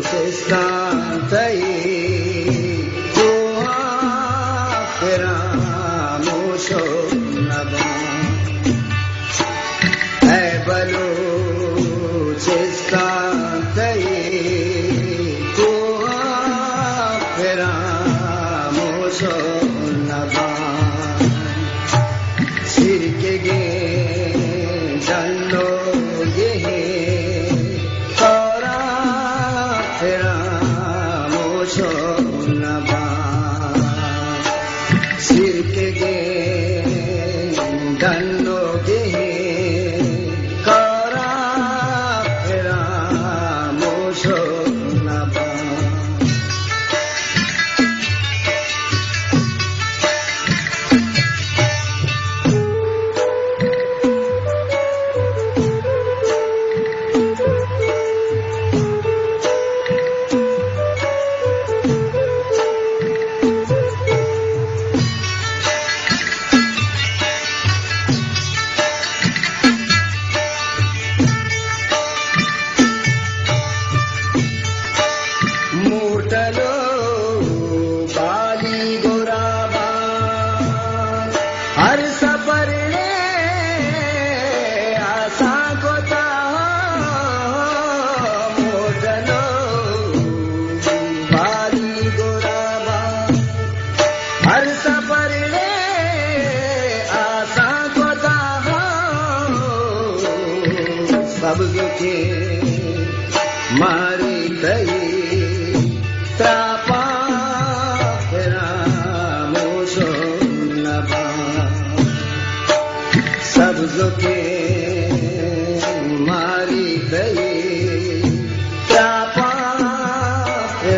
sistantei tua peramusho naba hai balu sistantei tua peramusho naba sirkege janno ye मारी गई त्रापा रामोशो नबा सब्जों के मारी गई त्रापा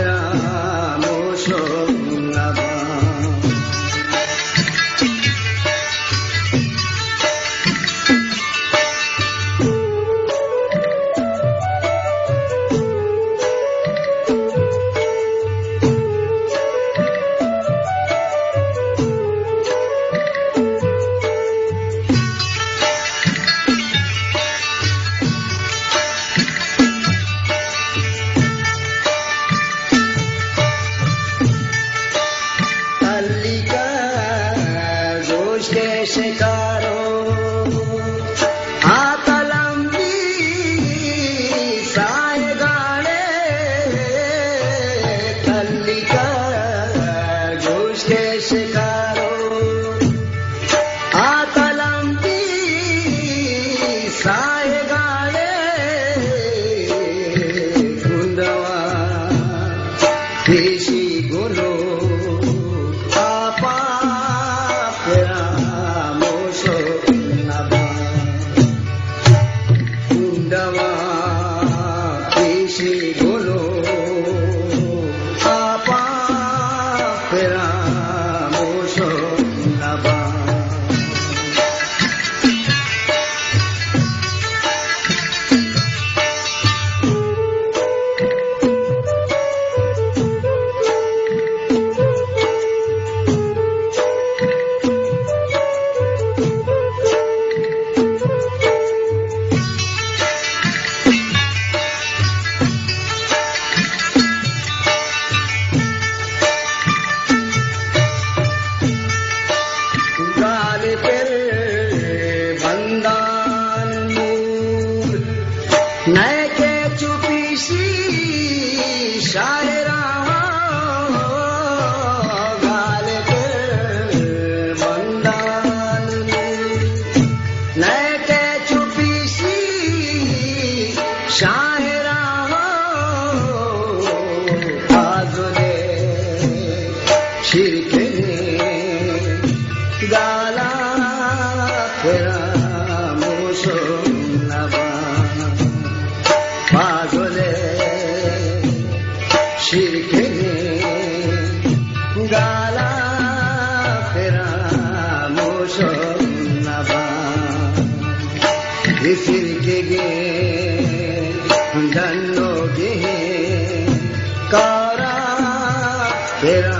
रामोशो नबा शिकारो आतलंबी साए गाने तल्लिका जोश के शिकारो आतलंबी साए गाने गुंडवा देशी गुलो नए के चुपीसी शायरा गाल के बंदान नए के चुपीसी शायरा आजुले शिरके गाला तेरा मोशो नबा बाजोले शिरके गाला तेरा मोशो नबा शिरके गे धन्नो गे कारा तेरा